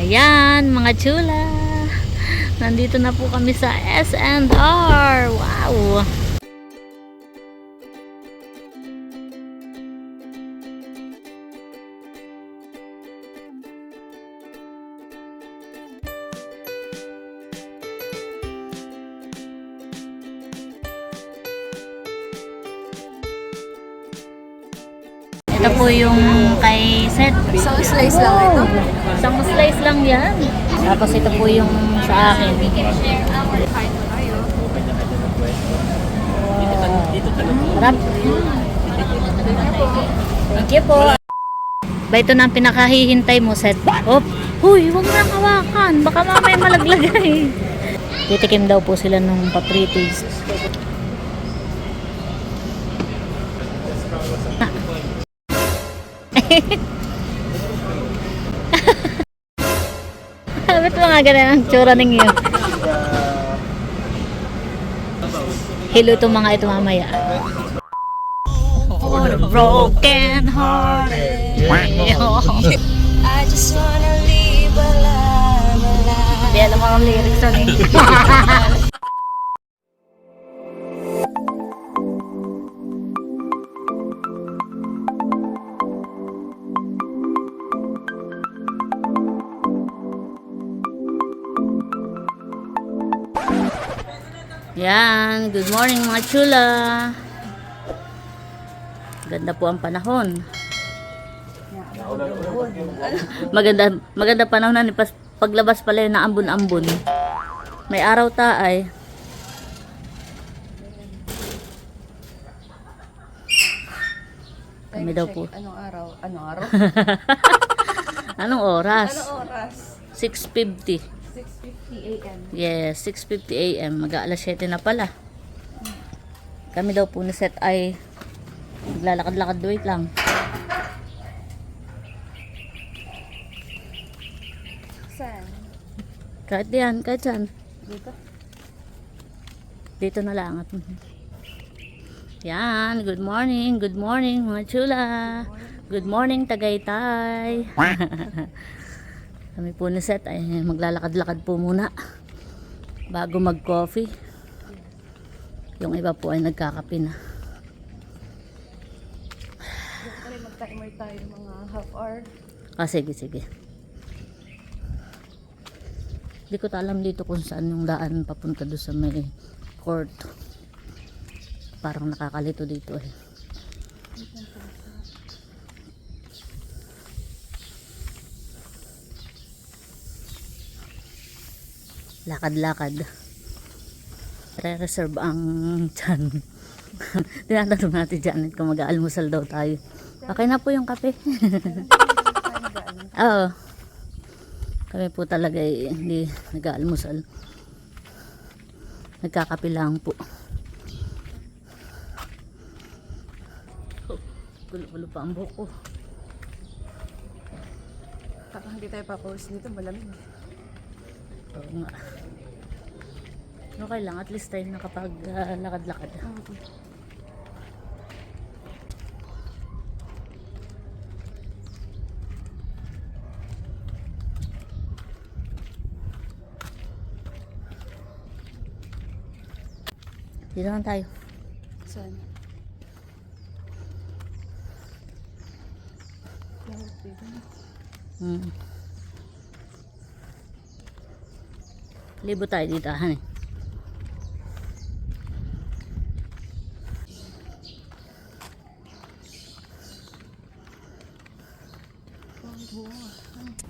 Ayan, mga chula. Nandito na po kami sa S&R. Wow! Ito po yung kay Seth. Isang slice lang ito. Isang slice lang yan. Tapos ito po yung sa akin. Kain mo tayo. Harap. Thank you po. Ba ito na ang pinakahihintay mo, Seth? Oh, huy, huwag mo nang hawakan. Baka mamaya malaglagay. Titikim daw po sila nung papritis. Ba't mga ganun ang tsura ninyo? Hello itong mga ito mamaya. For the broken hearted. I just wanna live alive. Hindi alam mo ang lyrics na rin. Yan, good morning mga chula. Ganda po ang panahon. Maganda panahon na paglabas pala yun na ambon-ambon. May araw taay. Kami daw po. Anong araw? Anong araw? Anong oras? Anong oras? 6:50. 6:50 a.m. Yes, 6:50 a.m. Mag-aalas 7 na pala. Kami daw po ni Seth ay maglalakad-lakad, wait lang. Saan? Kahit diyan, kahit saan. Dito? Dito na lang. Yan, good morning mga chula. Good morning Tagaytay. Kami po ni Seth ay maglalakad-lakad po muna bago mag-coffee. Yung iba po ay nagkakape na. Mag-timer tayo mga half hour. Sige. Hindi ko alam dito kung saan yung daan papunta doon sa may court. Parang nakakalito dito eh. Lakad-lakad. Re-reserve ang tiyan. Tinatanong natin Janet kung mag-aalmusal daw tayo. Okay na po yung kape. Oo. Kami po talaga hindi nag-aalmusal. Nagkakape lang po. Gulo-gulo pa ang buhok ko. Kapag hindi tayo pa-post dito, malamig. Oo nga. Okay lang, at least tayo nakapag-lakad-lakad. Dito lang tayo. Saan? Libo tayo dito, han eh.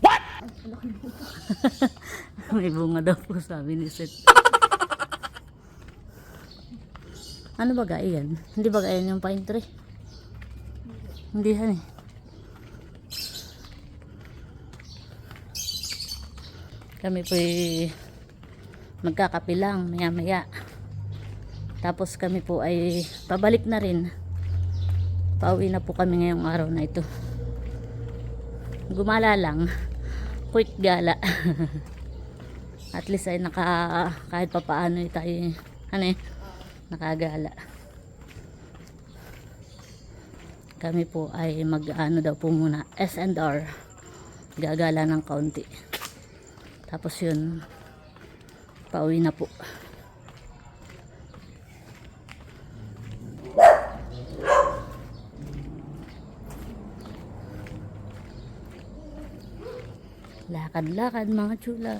What? May bunga daw po, sabi ni Seth. Ano ba gaya yan? Hindi ba gaya yung pine tree? Hindi han eh. Kami po magkakape lang maya-maya. Tapos kami po ay pabalik na rin. Pauwi na po kami ngayong araw na ito. Gumala lang. Quick gala. At least ay kahit papaano tayo nakagala. Kami po ay mag-ano daw po muna S&R. Gagala ng kaunti. Tapos yun, pauwi na po. Lakad-lakad mga chula.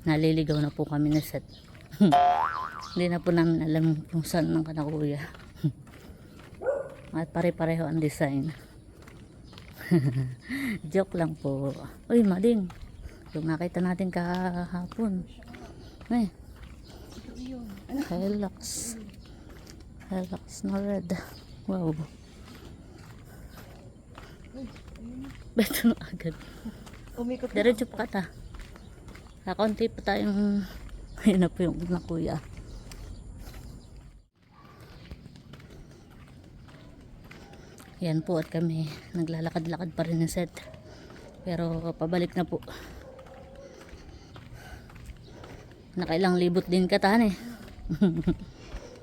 Naliligaw na po kami na set. Hindi na po namin alam kung saan ng kanakuya. At pare-pareho ang design. Joke lang po. Uy, Mading. Yung nakita natin kahapon. Ay. Hilux. Hilux na red. Wow. Beto na agad. Umikot na. Diretso pa ta. Kakunti pa tayong ayun na po yung nakuya. Yan po at kami naglalakad-lakad pa rin ng set. Pero pabalik na po. Nakailang libot din katan eh.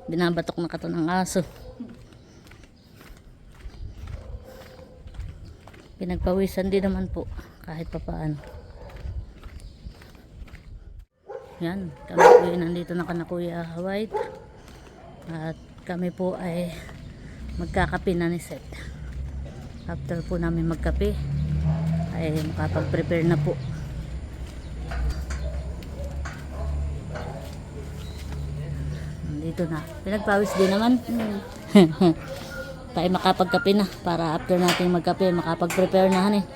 Binabatok na kato ng aso. Pinagpawisan din naman po kahit pa paano. Yan, kami po yun nandito na kanakuya White. At kami po ay magkakape na ni Seth. After po namin magkape ay makapag-prepare na po. Nandito na. Pinagpawis din naman. Tayo makapagkape na para after natin magkape makapag-prepare na han eh.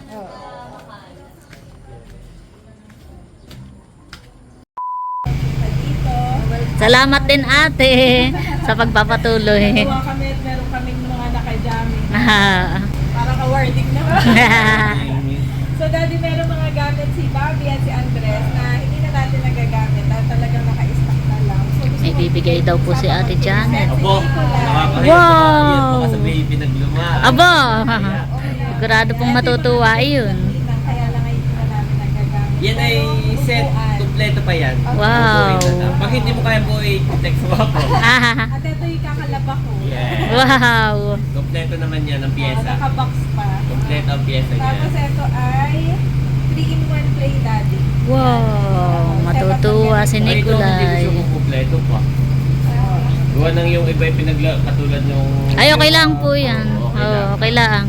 Salamat din ate sa pagpapatuloy. Tuwa kami at meron kaming mga nakajami. Para ka-wording naman. So daddy, meron mga gamit si Bobby at si Andres na hindi na natin nagagamit at talagang naka-stock na lang. So, gusto May ko bibigay daw po si Ate Janet. Abo, nakakahiya. Wow! Yan po kasi baby nagluma. Aba! Sigurado pong matutuwa yun. Kaya lang ay hindi na namin nagagamit. Yan ay set, kompleto pa yan. Wow! Pag hindi mo kaya po i-text mo ako. At ito yung kakalaba ko. Yeah. Wow! Kompleto naman yan ang pyesa. Naka-box pa. Kompleto ang pyesa niya. Tapos ito ay 3-in-1 play daddy. Wow! Matutuwa si Ay, ito hindi Nicolay. gusto ko kompleto pa. Gawa nang yung iba yung katulad yung... Ay, okay lang po yan. Oo, okay lang. Oh, okay lang.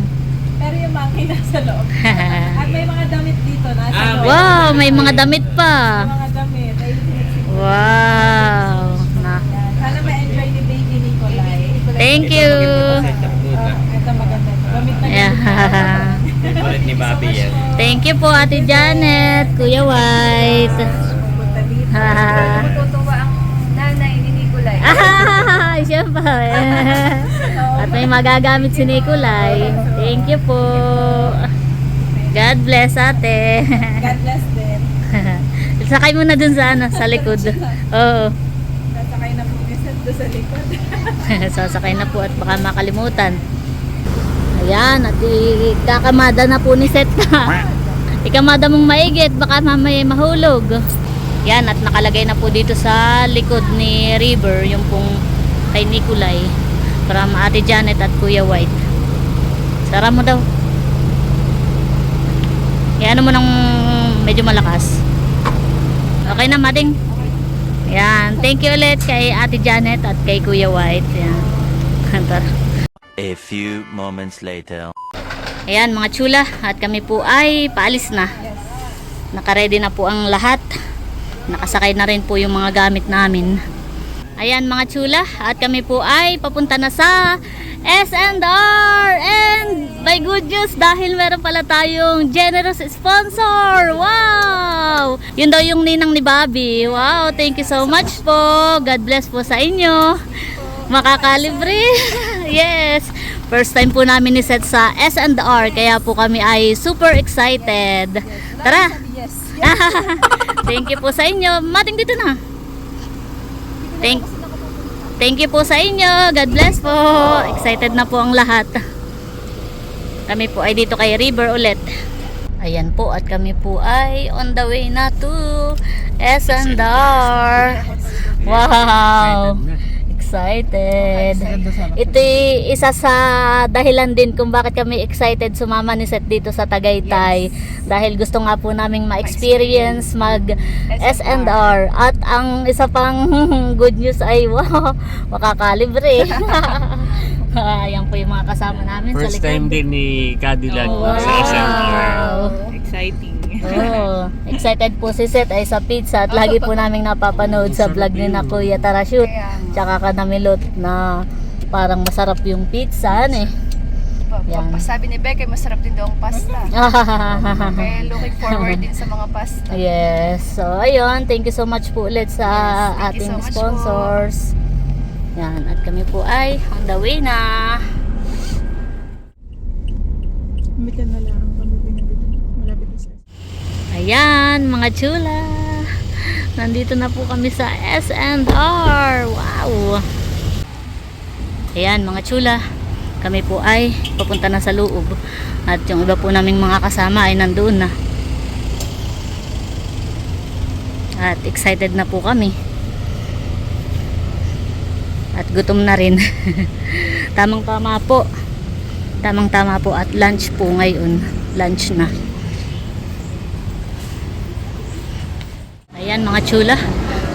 Pero yung monkey nasa loob. At may mga damit dito nasa loob. Wow! May mga damit pa. May mga damit. Ay, sinisip- Wow! Na. Yan. Sana ma-enjoy ni baby Nicolay. Thank you! Ito maganda. Gamit na Yeah. Favorite ni Bobby yan. Thank you po Ate Janet, Kuya White. Pupunta dito. Matutuwa ang nanay ni Nicolay. Ah, siyempre. At may magagamit si Nicolay. Thank you po. God bless ate. God bless din. Sakay mo na dun sa ano, sa likod. Oo. Nasakay na po ni Seth doon sa likod. Sasakay na po at baka makalimutan. Ayan, at ikakamada na po ni Seth na. Ikamada mong maigit, baka mamaya mahulog. Yan, at nakalagay na po dito sa likod ni River, yung pong kay Nicolay. From Ate Janet at Kuya White. Sara mo daw. Yan mo ng medyo malakas. Okay na, Mading? Yan, thank you ulit kay Ate Janet at kay Kuya White. Yan. Tara. A few moments later. Ayan mga chula, at kami po ay paalis na. Naka-ready na po ang lahat. Nakasakay na rin po yung mga gamit namin. Ayan mga chula, at kami po ay papunta na sa S&R. And by good news, dahil meron pala tayong generous sponsor. Wow! Yun daw yung ninang ni Bobby. Wow, thank you so much po. God bless po sa inyo. Makakalibre. Yes. First time po namin ni Seth sa S&R, kaya po kami ay super excited. Tara. Yes. Thank you po sa inyo. Mating dito na. Thank you po sa inyo. God bless po. Excited na po ang lahat. Kami po ay dito kay River ulit. Ayan po, at kami po ay on the way na to S&R. Wow. excited. Ito isa sa dahilan din kung bakit kami excited sumama ni Seth dito sa Tagaytay. Dahil gusto nga po naming ma-experience mag S&R. At ang isa pang good news ay wow, makakalibre. Ayan po yung mga kasama namin sa First likod. time din ni Cadillac Wow. sa SNR. Exciting. Oh, excited po si Seth ay sa pizza at lagi po naming napapanood sa vlog ni na Kuya Tara Shoot. Tsaka Kanamilot na parang masarap yung pizza eh. Yan. Sabi ni Becky, masarap din daw ang pasta. Kaya looking forward din sa mga pasta. Yes. So ayun, thank you so much po ulit sa Thank you ating so much sponsors. Yan, at kami po ay on the way na. Umitan na lang kami pinagdito. Malapit na sa Ayan, mga chula. Nandito na po kami sa S&R. Wow. Ayan, mga chula. Kami po ay papunta na sa loob. At yung iba po naming mga kasama ay nandoon na. At excited na po kami. At gutom na rin. Tamang-tama po. Tamang-tama po at lunch po ngayon. Lunch na. Ayan mga chula.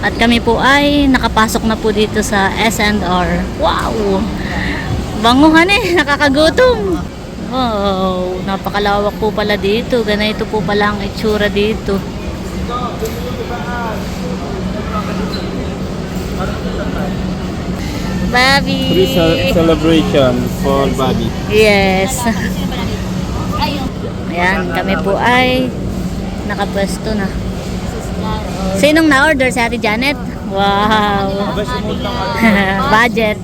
At kami po ay nakapasok na po dito sa S&R. Wow! Banguhan eh, nakakagutom. Wow, napakalawak po pala dito. Ganito po pala ang itsura dito. Bobby! Celebration for Bobby. Yes. Ayan, kami po ay nakapwesto na. Sinong na-order? Si Ate Janet? Wow! Budget.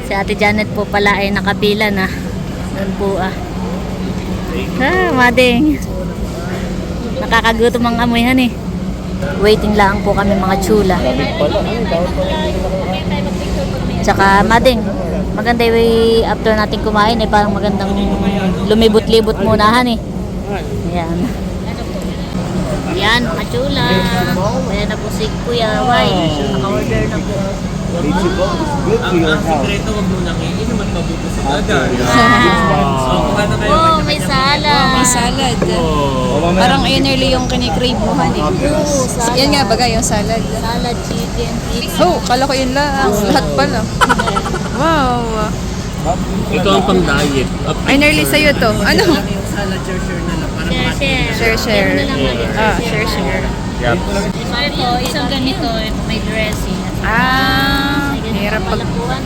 Si Ate Janet po pala ay nakapila na. Doon po mading. Nakakagutom ang amoyhan eh. Waiting lang po kami mga chula. Tsaka mading. Maganda yung way after natin kumain eh. Parang magandang lumibot-libot munahan eh. Ayan. Ayan mga chula. Ayan na po si Kuya White. Naka-order na po. Ang sikreto, wag mo nang iinom at mabubuso agad. Oh, may salad. May salad. Parang early yung kinikrave mo, honey. Salad. Yan nga baga yung salad. Salad, chicken, pizza. Oh, kala ko yun lang. Lahat pala. Wow. Ito ang pang-diet. Ay, nearly sa'yo to. Ano? Yung salad, share na lang. Share. Share. Ano na lang ulit? Share. Yep. Ito, isang ganito, may dressing.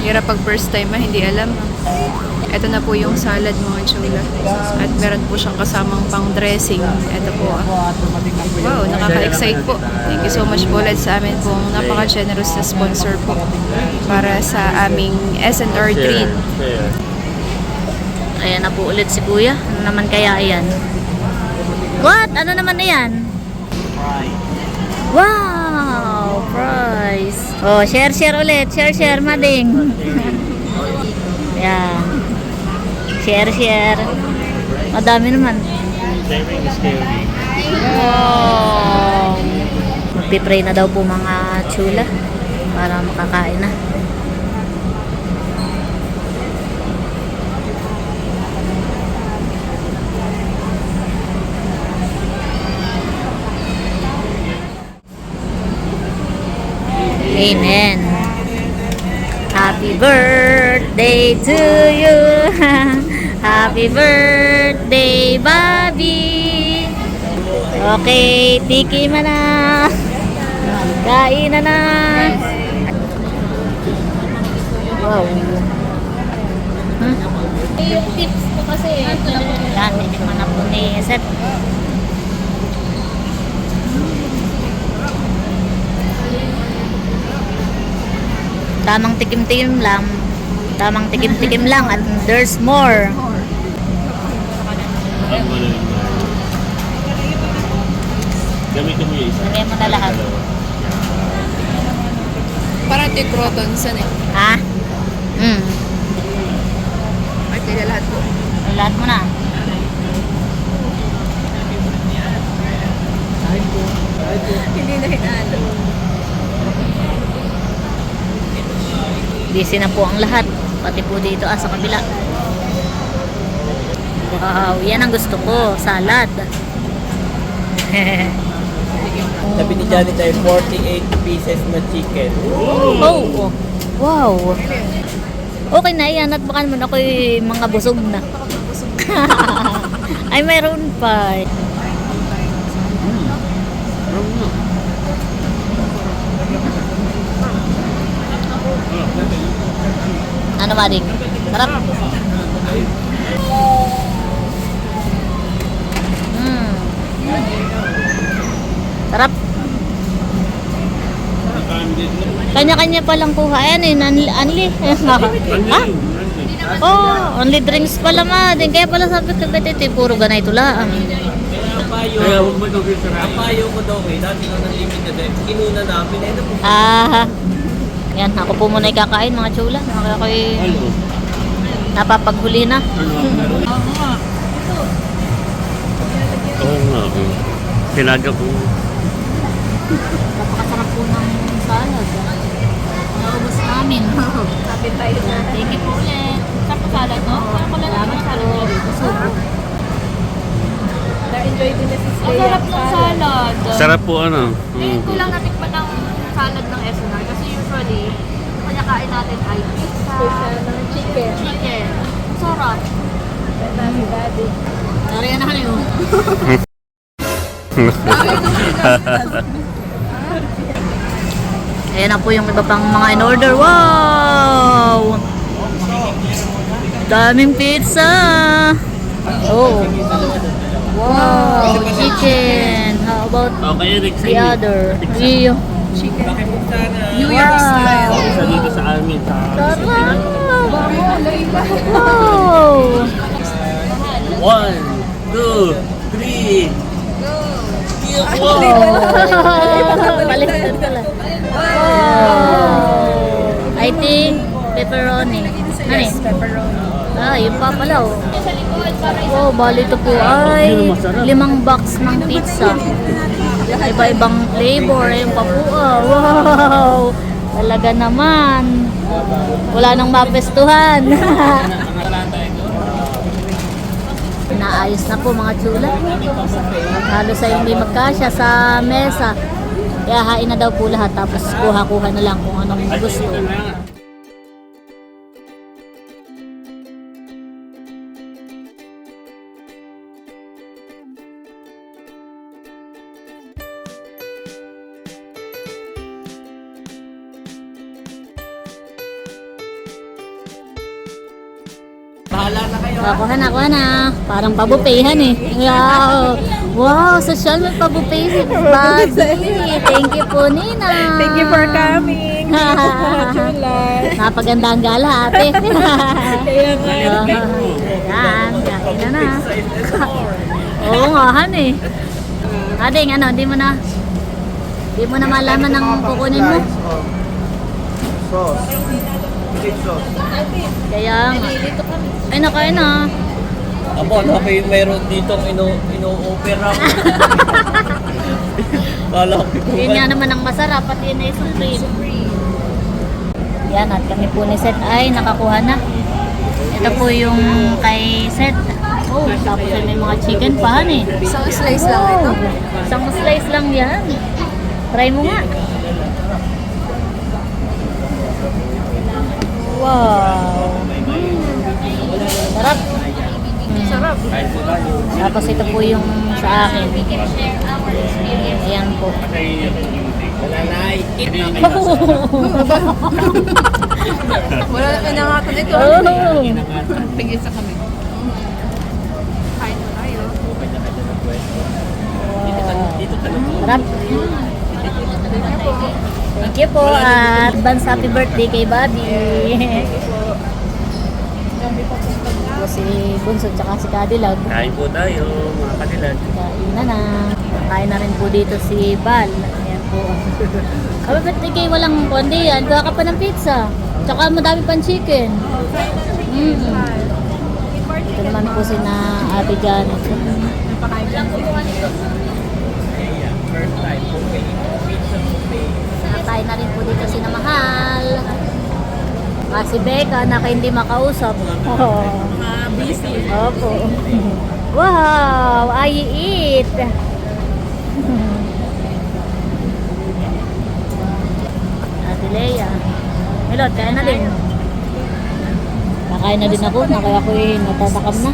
Hirap pag first time hindi alam. Ito na po yung salad mga chula. At meron po siyang kasamang pang dressing. Ito po Wow, nakaka-excite po. Thank you so much po ulit sa amin pong napaka-generous na sponsor po para sa aming S&R treat. Ayan na po ulit si Kuya. Ano naman kaya yan? What? Ano naman na yan? Wow! Prize! Oh, share ulit. Share, mading. Ayan. Share. Madami naman. Wow! Magpipray na daw po mga chula para makakain na. Amen. Happy birthday to you. Happy birthday, Bobby. Okay, tiki mo na. Kain na. Wow. Yung tips ko kasi. Yan, titikman na po ni Seth. Tamang tikim-tikim lang. Tamang tikim-tikim lang at there's more. Gamitin mo yung isa. Lagyan mo na lahat. Parang ito yung crotons eh. Ha? At kaya lahat po. Lahat mo na. Hindi na hinalo. Busy na po ang lahat. Pati po dito sa kabila. Wow, yan ang gusto ko. Salad. Sabi ni Janet ay 48 pieces na chicken. Oh, wow. Okay na yan at baka naman ako'y mga busog na. Ay, mayroon pa. Ano, Maring? Sarap. Sarap. Kanya-kanya palang kuha. Ayan eh, only. Ha? Oh, only drinks pala, Mading. Kaya pala sabi ko, ito puro ganay tula. Kaya huwag mo daw ang payo ko daw dati nang unlimited kinuna namin Yan, ako po muna ikakain mga chula. Kaya ako'y napapaghuli na. Oo nga. Tinaga ko. Napakasarap po ng salad. Naubos namin. Kapit tayo na. Thank you po ulit. Sarap po salad, no? Kaya ko lang naman salad ko dito. Na-enjoy din na si Ang Slay. sarap ng salad. Sarap po ano. Ngayon ko lang natikman ng salad ng SNR kasi usually, kanyakain natin ay pizza, ng chicken. chicken. Ang sarap. Si Daddy. Nariyan na kayo. Ayan na po yung iba pang mga in-order. Wow! Daming pizza! Oh! Wow! Chicken! How about the other? Iyo. New Year style. Isa dito sa amin. Sarap! Wow! 1, 2, 3. Wow! Baliktad pala. Wow! I think pepperoni. Ano eh? Pepperoni. Ah, yun pa pala oh. Wow, bali ito po ay 5 box ng pizza. Iba-ibang flavor. Ayun pa po ah. Wow! Talaga naman. Wala nang mapestuhan. Naayos na po mga chula. Halos ay hindi magkasya sa mesa. Kaya hain na daw po lahat. Tapos kuha-kuha na lang kung anong gusto. Bahala na kayo. Kuha na. Parang pabupehan eh. Wow! Wow! Social may pabupe si Bobby. Thank you po, Nina. Thank you for coming. Chula. Napaganda ang gala, ate. Kaya nga. Yan, kain na na. Oo nga, han eh. Ading, ano, di mo na malaman ng kukunin mo. Sauce. Kaya nga. Ay, nakain na. Abo, ano pa yung mayroon dito ino-opera ko. Kala ko Yun nga naman ang masarap, pati yun ay supreme. Yan, at kami po ni Seth ay nakakuha na. Ito po yung kay Seth. Oh, tapos ay may mga chicken pa, han eh. Isang slice lang ito. Isang slice lang yan. Try mo nga. Wow. Sarap. Sarap. Tapos ito po yung sa akin. Ayan po. Nanay. Wala na pinangatan ito. Oh. Pingin sa kami. Kain mo tayo. Sarap. Thank you po. Advance happy birthday kay Bobby. Tapos si Bunso tsaka si Cadillac. Kain po tayo, mga kadilag. Kain na. Kain na rin po dito si Bal. Ayan po. Aba, ba't di kayo walang kundi yan? Gawa ka pa ng pizza. Tsaka madami pang chicken. Ito naman po si na Ate Janet. Kain na rin po dito si na Mahal. Saka si Becca, na hindi makausap. Oh. Mga busy. Opo. Wow, I eat. Ate Lea. Milot, kaya na din. Nakain na din ako, kaya ako natatakam na.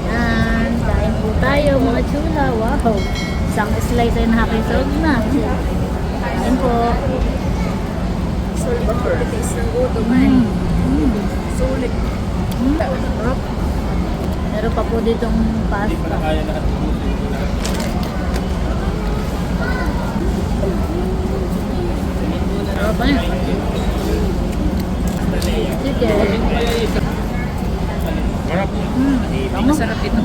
Yan, kain po tayo mga chula. Wow, isang slice ay nakakisolve na. Kain po. Sulit ang taste ng gutom. Sulit. Sarap. Meron pa po ditong pasta. Sarap pa niya. Chicken. Masarap ito.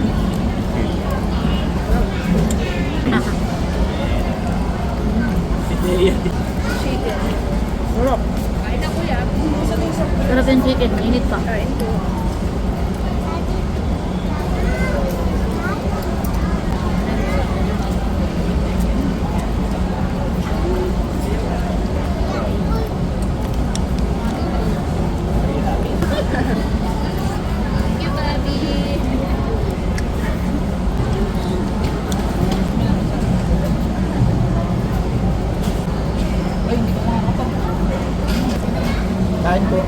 Sarap. Kain na kuya. Sarap yung chicken. Init pa. Kain ko. Kain po.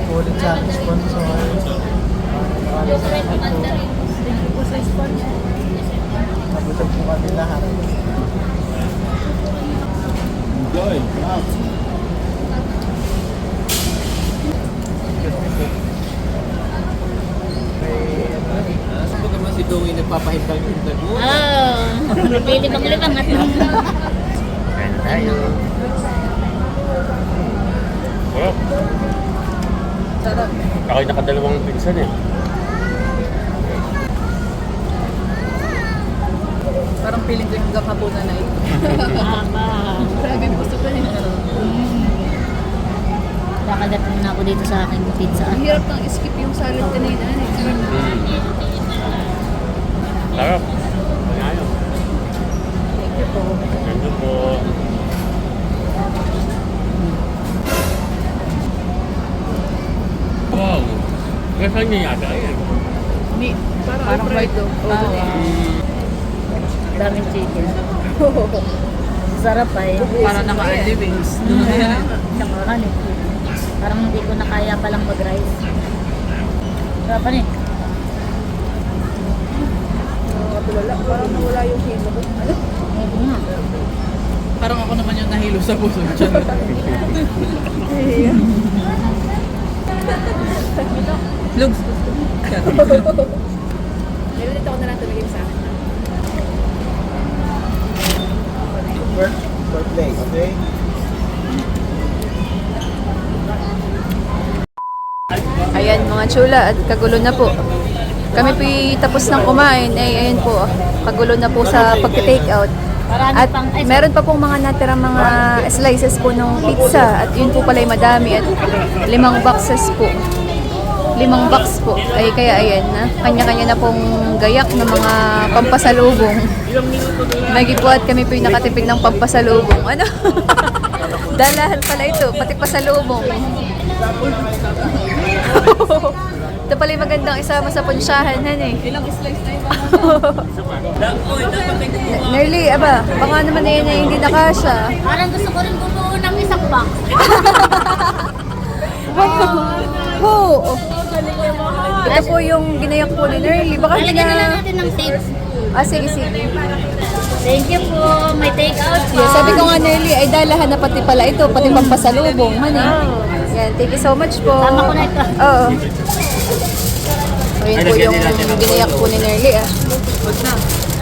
Ulit sa ating sponsor. Nabusog po kami lahat. Enjoy. Wow. Kapag naman si Dongy nagpapahintang yung interview. Oh, nagpilibang-libang at Kain na tayo. Sarap. Ako'y nakadalawang pinsan eh. Parang feeling ko yung gakapunan na ito. Grabe, gusto ko rin. kakagat muna ako dito sa aking pizza. Ang hirap nang skip yung salad kanina. Sarap. Pangayo. Thank you po. Ganito po. Wow. Gasal niya yata yan. Parang fried do. Daming chicken. Sarap ay. Parang naka-livings. Nakakan eh. Parang hindi ko na kaya palang mag-rice. Sarapan eh. Wala, parang nawala yung hilo ko. Ano? Ito nga. Parang ako naman yung nahilo sa puso. Lugs. Nililit ako na lang tumigil sa akin. Per plate, okay? Ayan mga chula at kagulo na po. Kami po tapos ng kumain. Ayun po, kagulo na po sa pagka-take out. Marami At pang ay, meron pa pong mga natirang mga slices po ng pizza. At yun po pala yung madami. At 5 boxes po. 5 box po. Ay kaya ayan na. Kanya-kanya na pong gayak ng mga pampasalubong. Magi po at kami po yung nakatipid ng pampasalubong. Ano? Dalahan pala ito. Pati pasalubong. Ito pala yung magandang isama sa punsyahan, han eh. Ilang slice na yung Nerly, aba, baka naman na yun ay hindi nakasya. parang gusto ko rin bumuo ng isang box. Ho! Ito po yung ginayak po ni Nerly. Baka hindi Lalagyan na lang na... natin ng tips. Ah, sige, sige. Thank you po. May take out po. Yeah, sabi ko nga Nerly, ay dalahan na pati pala ito, pati pampasalubong, han eh. Yan, thank you so much po. Tama ko na ito. Oo. Ayun po yung ginayak po ni Nerly ah. Huwag na.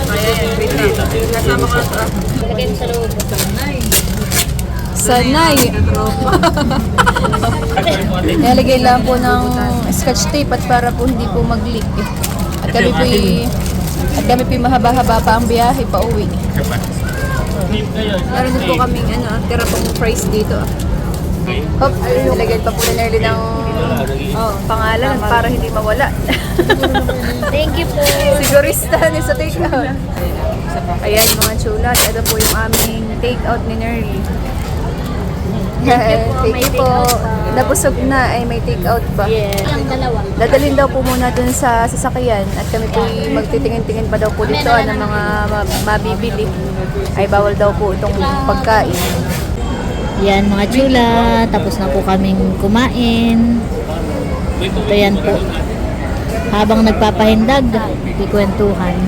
Kaya yan, wait lang. Kasama ko na ito. Lagyan sa loob. Sanay. Nalagay lang po ng scotch tape at para po hindi po mag-leak. At kami po mahaba-haba pa ang biyahe pa uwi. Meron din po kaming tira pong fries dito. Hop, nilagyan pa po ni Nerly ng Pangalan para hindi mawala. Thank you po. Sigurista ni sa take-out. Ayan mga chula. Ito po yung aming take-out ni Nerly. Thank you po. Nabusog na ay may take-out ba? Yes. Ang dalawa. Dadalhin daw po muna dun sa sasakyan at kami po magtitingin-tingin pa daw po dito ng mga mabibili. Ay bawal daw po itong pagkain. Yan mga chula. Tapos na po kaming kumain. Ito yan po. Habang nagpapahindag, ikwentuhan.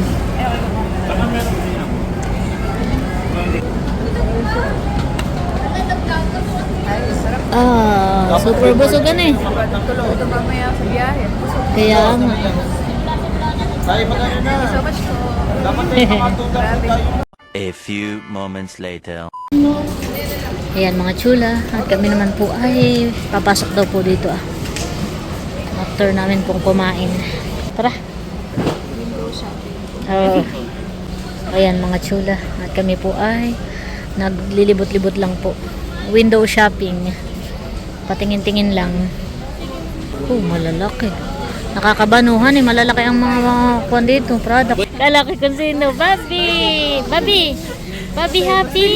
Super busogan eh. Tulong ito mamaya sa biyahe. Kaya nga. Tayo magano na. So much po. Dapat tayo makatunda po tayo. A few moments later. Ayan mga chula. At kami naman po ay papasok daw po dito ah. After namin pong kumain. Tara. Oo. Ayan mga chula. At kami po ay naglilibot-libot lang po. Window shopping. Patingin-tingin lang. Malalaki. Nakakabanuhan eh. Malalaki ang mga kuwan dito. Product. Lalaki kung sino. Bobby! Bobby! Bobby happy!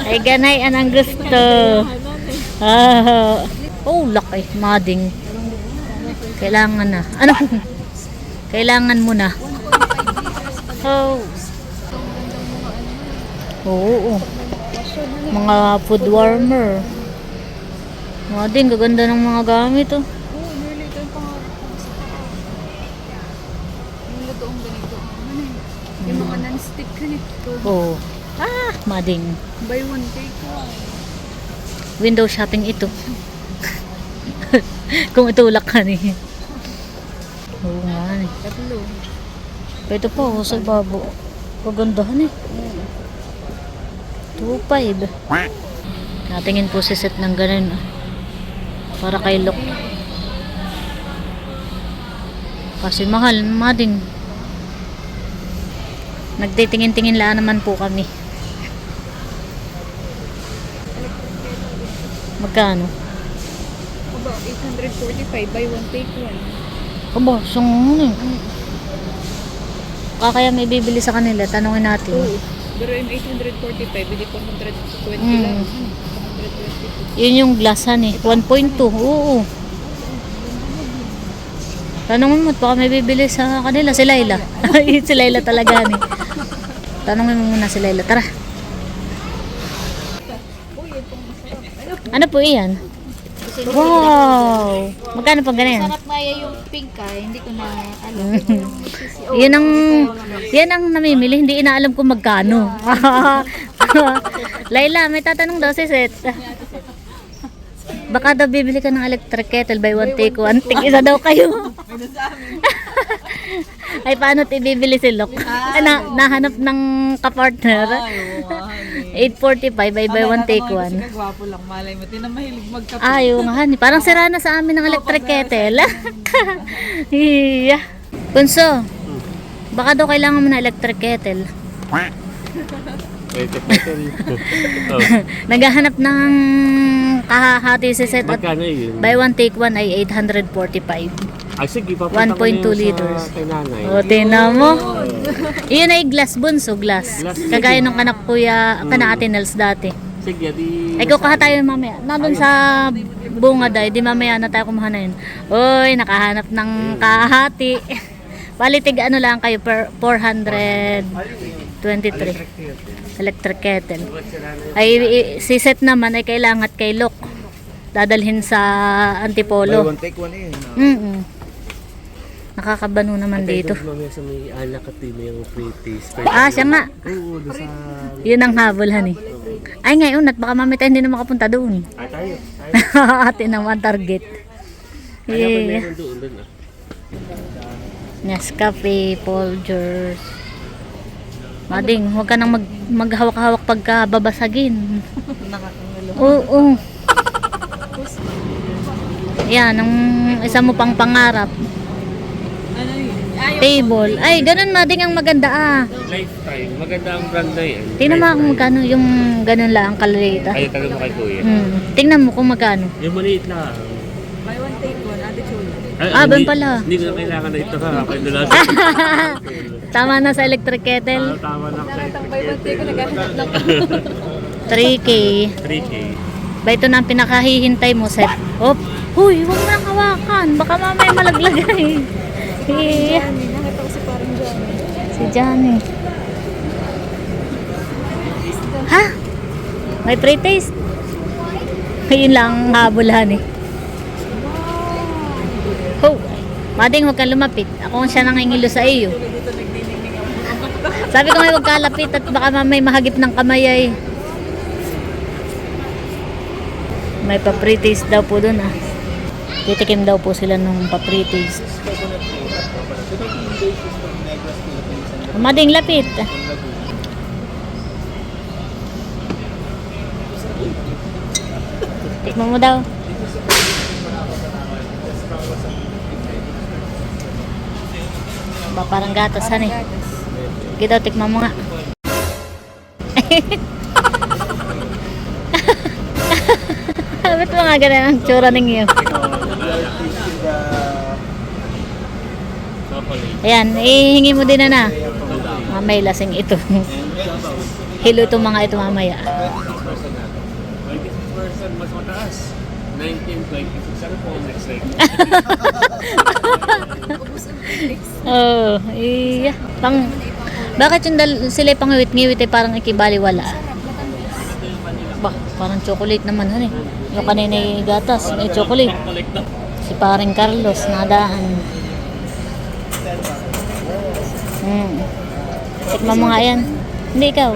Ay ganay anang gusto. Laki. Mading. Kailangan na. Ano? Kailangan mo na. Oo. Mga food warmer. Mading, gaganda ng mga gamit oh. Yung lutoong ganito. Yung mga non-stick ganito. Oo. Mading. Buy one, take one. Window shopping ito. Kung itulak ka ni. Oo nga eh. Tatlo. Ito po, sa babo. Pagandahan eh. 2.5. Natingin po si set ng ganun. Para kay Lok. Kasi mahal, mading. Nagtitingin-tingin lang naman po kami. Magkano? About 845, buy one, take one. Aba, siyang ano eh. Kaya may bibili sa kanila, tanongin natin. Pero yung 845, hindi pa 120 lang. 120. Yun yung glassan eh. 1.2. Oo. Tanongin mo, baka may bibili sa kanila. Si Laila. Si Laila talaga ni. Tanongin mo muna si Laila. Tara. Ano po iyan? Wow! Magkano pang ganyan? Sarap nga yung pink hindi ko na alam. Yan ang namimili, hindi inaalam kung magkano. Laila, may tatanong daw si Seth. Baka daw bibili ka ng electric kettle, buy one take one. Tig-isa daw kayo. Ay, paano ibibili si Lok? Nahanap ng kapartner. 8.45 ay buy one take one. Gwapo lang, malay mo. Tinamahilig magkape. Ayaw nga, honey. Parang sira na sa amin ng electric kettle. Iya. Kunso, baka daw kailangan mo ng electric kettle. Naghahanap ng kahahati si Seth at Magkano yun? buy one take one ay 845. Ay, sige, papunta 1.2 liters. Kay nanay. O, tingnan mo. Iyon ay glass bunso, glass. Kagaya nung anak kuya, kana Ate Nels dati. Sige, di... Ay, kukuha tayo mamaya. Nandun sa bunga dahi, di mamaya na tayo kumuha na yun. Uy, nakahanap ng kahati. Palitig ano lang kayo, per 423. Electric kettle. Ay, si Seth naman ay kailangan kay Lok. Dadalhin sa Antipolo. Buy one, take one eh. Nakakabano naman dito. Mamaya sa may anak at may yung free taste. Siya nga. Oo, doon sa... Yun ang habol, honey. Ay, ngayon, at baka mamaya tayo hindi na makapunta doon. Ay, tayo. Ate naman target. Ay, Yeah. meron doon ah. Nescafe, Folgers. Mading, huwag ka nang maghawak-hawak pagka babasagin. Oo. Yan, ang isa mo pang pangarap. Ano yun? Table. Ay, ganun mading ang maganda ah. Lifetime. Maganda ang brand na yan. Tingnan mo kung magkano yung ganun lang ang kalita. Ay, tagal mo kay kuya. Tingnan mo kung magkano. Yung maliit lang. Doon pala. Hindi ko na kailangan na ito ha. Kaya doon lang. Tama na sa electric kettle. Tama na sa Tambay bante ko naghahanap ng 3K. 3K. Ba ito na ang pinakahihintay mo, Seth? Hop! Huy, huwag mo nang hawakan. Baka mamaya malaglagay. Yeah. nakita ko si parang dyan. Si Johnny. Ha? May pre-taste? Yun lang ang habulahan eh. Ho! Mading, huwag kang lumapit. Ako ang siya nangingilo sa iyo. Sabi ko may huwag kalapit at baka mamay mahagip ng kamay ay. May pa-pre-taste daw po dun ah. Titikim daw po sila nung pa-pre-taste. Mading, lapit. Tikman mo daw. Ba, parang gatas han eh. Sige daw, tikman mo nga. Ba't mga ganun ang tsura ninyo? Ayan, ihingi mo din na. Mamay lasing ito. Hilo itong mga ito mamaya. 26% mas mataas. 1926. Ano po ang next week? Oh, iya. Bakit yung sila pangiwit-ngiwit eh parang ikibaliwala? Bah, parang chocolate naman han eh. Yung kanina yung gatas, may chocolate. Si paring Carlos, nadaan. Tikman mo nga yan. Hindi ikaw.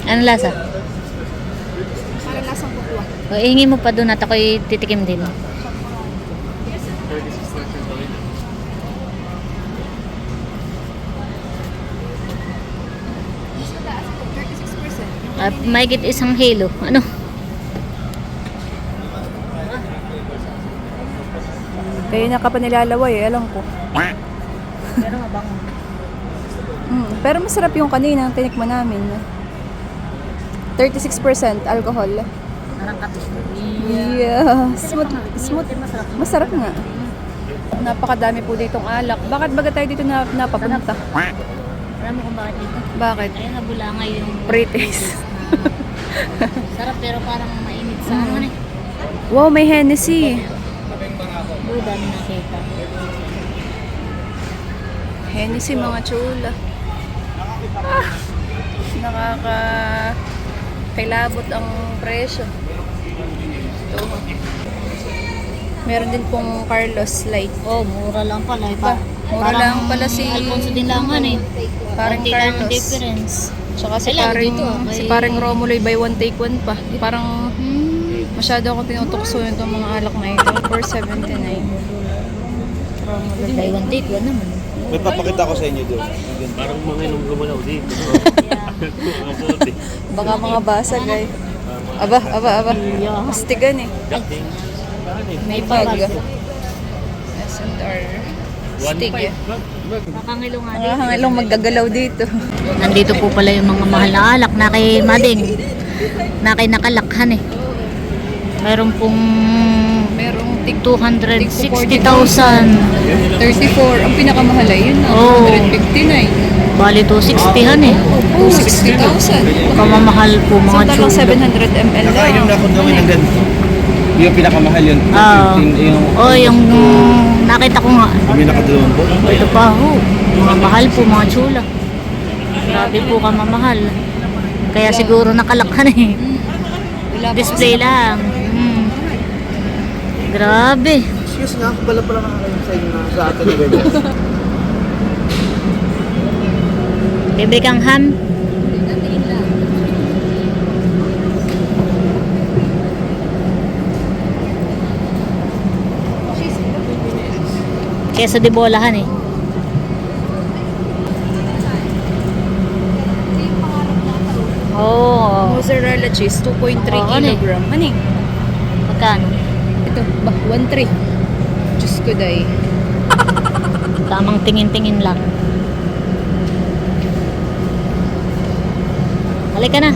Ano lasa? Parang lasang kukuha. O, ihingi mo pa doon at ako'y titikim din. Mahigit isang hilo. Ano? Kaya na ka pa nilalaway, alam ko. Pero mabango. Pero masarap yung kanina, ang tinikman namin. 36% alcohol. Parang kapis. Yeah. Smooth. Masarap nga. Napakadami po ditong alak. Bakit baga tayo dito napapunta? Alam mo kung bakit dito? Bakit? Ayun, nabulanga yung Pre-taste. sarap pero parang mainit sa ano eh. Wow, may Hennessy. Uy, dami nakita. Hennessy, mga chula. Nakakailabot ang presyo. Ito. Meron din pong Carlos Light. Oh, mura lang pala. Mura lang pala si Alfonso din langan eh. Parang Konti lang ang Carlos. difference. Tsaka si Kailan paring, dito, si may- paring Romulo buy one take one pa. Parang masyado akong tinutokso yung itong mga alak na ito. 479. Buy one take one naman. May papakita ko sa inyo doon. Parang mga ilong gumalaw dito. Mga bote. Baka mga basag ay. Aba. Mastigan eh. May Pag. pag. S&R. Stig eh. Nakangilong nga Nakahangilong maggagalaw dito. Nandito po pala yung mga mahal na alak na kay Mading. Na kay nakalakhan eh. Meron pong Merong tig 260,000. 34. Ang pinakamahal ay yun. Oh. 159. Bali 260han eh. 260,000. Kamamahal po mga Samtalang chulo. 700 ml Nakainom na ako doon ng ganito. Yung pinakamahal yun. Yung nakita ko nga. Kami nakadalawang po. Ito pa ho. Mga mahal po mga chula. Grabe po kamamahal. Kaya siguro nakalakhan eh. Display lang. Grabe. Excuse nga, ako pala nakakayon sa inyo na sa atin na ganyan. Libre kang ham. Keso de bolahan eh. Oh, Mozzarella cheese, 2.3 Oh, ano eh? kilogram. Ano eh? magkano? Ito, 1.3. Diyos ko day. Tamang tingin-tingin lang. Halika na.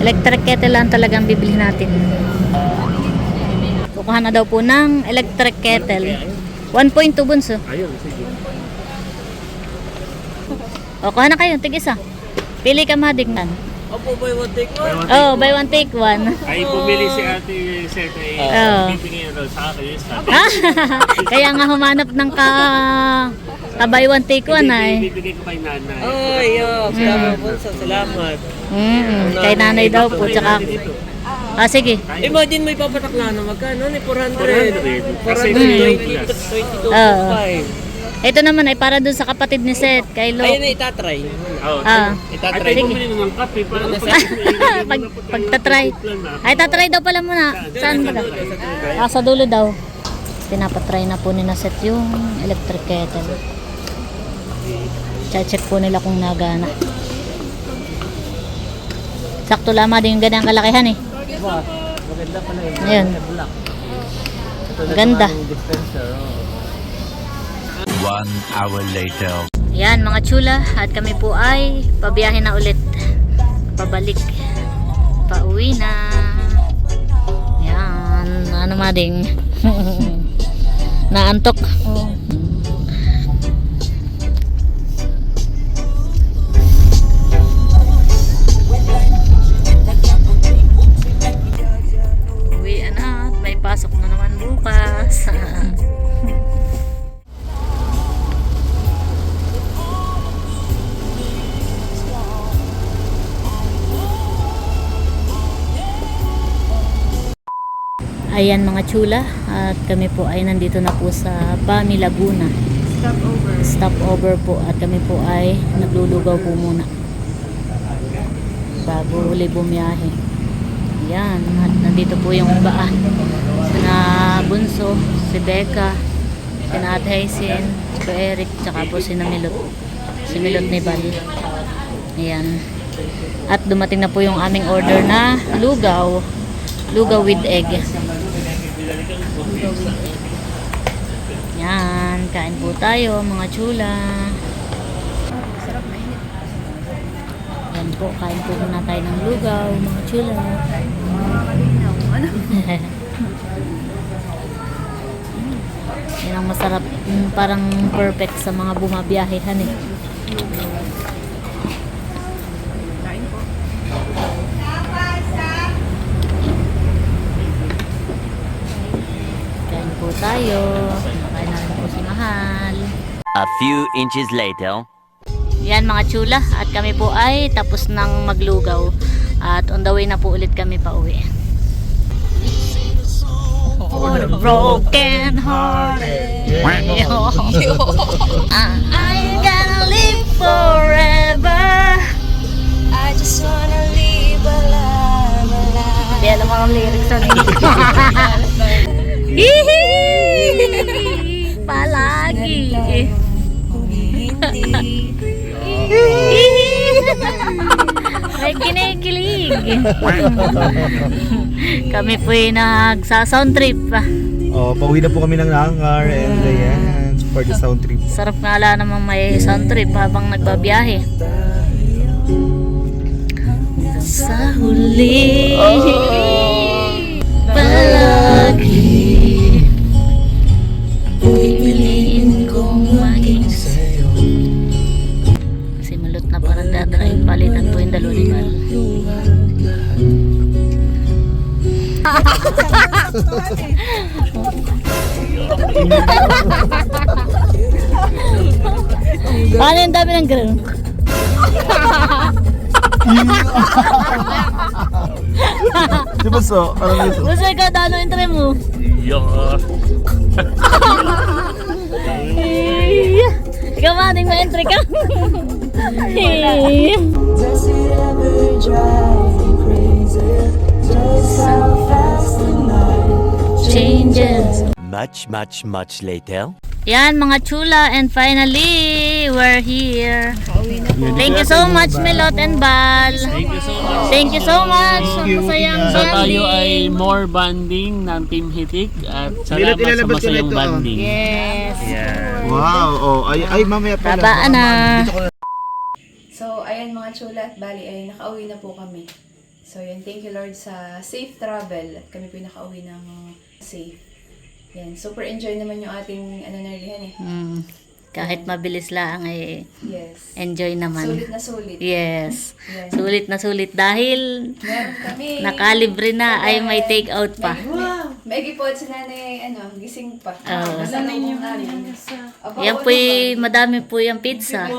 Electric kettle lang talagang bibili natin. Kukuha na daw po ng electric kettle. 1.2 bunso. Ayun, sige. O, kuha na kayo. Tig-isa. Pili ka madignan. Opo, buy one take one. Oh, buy one take one. Ay, bumili si Ate Seth ay Oo. bibigyan daw sa akin. Kaya nga humanap ng buy one take one ay. Bibigay ko kay nanay. Ay, salamat po. Salamat. Kay nanay daw po. Tsaka, sige. Imagine may papatak na magkano? 400. 400. 22.5. Ito naman ay para dun sa kapatid ni Seth, kay Lo. Ayun na itatry. Oh, Ah, Ay, Itatry. tayo bumili ng kape para pagtatry. Ay, tatry daw pala muna. Saan ba? Sa dulo daw. Pinapatry na po ni na Seth yung electric kettle. Check po nila kung nagana. Sakto lamang din yung ganyang kalakihan eh. Maganda pala yun. Ayun. Maganda. 1 hour later. Yan mga chula, at kami po ay pabiyahe na ulit. Pabalik. Pauwi na. Yan. Ano mading? Naantok. Uwi na. May pasok na naman bukas. Ayan mga chula, at kami po ay nandito na po sa Bami, Laguna. Stopover po, at kami po ay naglulugaw po muna bago uli bumiyahe. Ayan, at nandito po yung baan na Bunso, si Becca, si Ate Hazen, si Eric, tsaka po si Milot, si Milot ni Bal. Ayan, at dumating na po yung aming order na lugaw with egg. Yan, kain po tayo mga chula. Yan po, kain po muna tayo ng lugaw mga chula. Yan ang masarap, parang perfect sa mga bumabiyahehan eh. Kain po tayo. Kain na rin po si Mahal. A few inches later. Yan mga chula, at kami po ay tapos nang maglugaw, at on the way na po ulit kami pa uwi. Broken hearted. I'm gonna live forever. I just wanna live alive, alive. Di alam mo ang lyrics sa palagi. May kinikilig. Kami po ay nagsa-sound trip. Oh, pauwi na po kami ng Langar and ayan, for the sound trip. Sarap nga ala namang may sound trip habang nagbabiyahe. Sa huli, palagi pipiliin kong maging sa'yo. Si Malot na parang dadrive, palitan po yung dalawa ni Mal. Paano yung dami ng gano'n? Di ba so? Parang ito. Gusto ikaw dalo yung try mo? Ikaw mating ma-entry ka? Does it ever drive you crazy? Just how fast the night Changes. Much later. Yan mga chula, and finally we're here. Thank you so much Milot and Bal. Thank you so much. Masayang So tayo bonding. ay more banding ng Team Hitik at salamat sa masayang banding. Yes. Wow, oh, ay mamaya pala. Babaan na. So, ayan mga chula, at bali ay nakauwi na po kami. So yan, thank you Lord sa safe travel. At kami po yung nakauwi ng safe. Yan, super enjoy naman yung ating Nerlihan eh. Kahit mabilis lang ay Yes. enjoy naman. Sulit na sulit. Yes. Yan. Sulit na sulit dahil Meron kami. nakalibre na ay may take out pa. May po si nanay, gising pa. Oo. Masanay niyo namin. Yan po madami po yung pizza.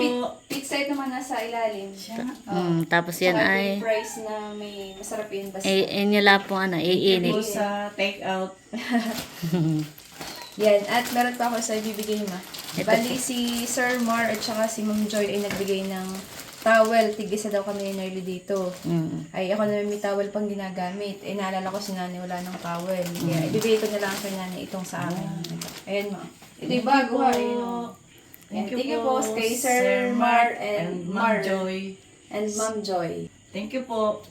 Pizza ito naman nasa ilalim. Tapos yan Saka ay yung price na may masarap yun basta. inyo lang po iinit. Sa take out. Yan, at meron pa ako sa ibibigay ma. Bali si Sir Mar at saka si Ma'am Joy ay nagbigay ng towel. Tigisa daw kami ni Nerly dito. Ay ako naman may towel pang ginagamit. Eh naalala ko si nanay wala ng towel. Kaya ibibigay ko na lang kay nanay itong sa akin. Ayan ma. Ito yung bago ha. Thank you po kay Sir Mar and Mar. Joy. And Ma'am Joy. Thank you po.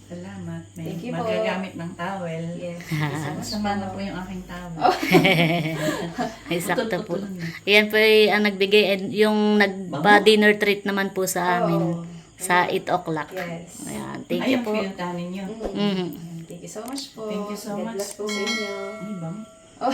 Salamat. May Thank you po. magagamit ng towel. Yes. Masama na po yung aking towel. Ay, sakto po. Yan po ang nagbigay and yung nagpa-dinner treat naman po sa amin sa 8 o'clock. Yes. Ayan, thank you po. pinuntahan ninyo. Thank you so much po. Thank you so God much bless po po. sa inyo. Ay, bang? Oh.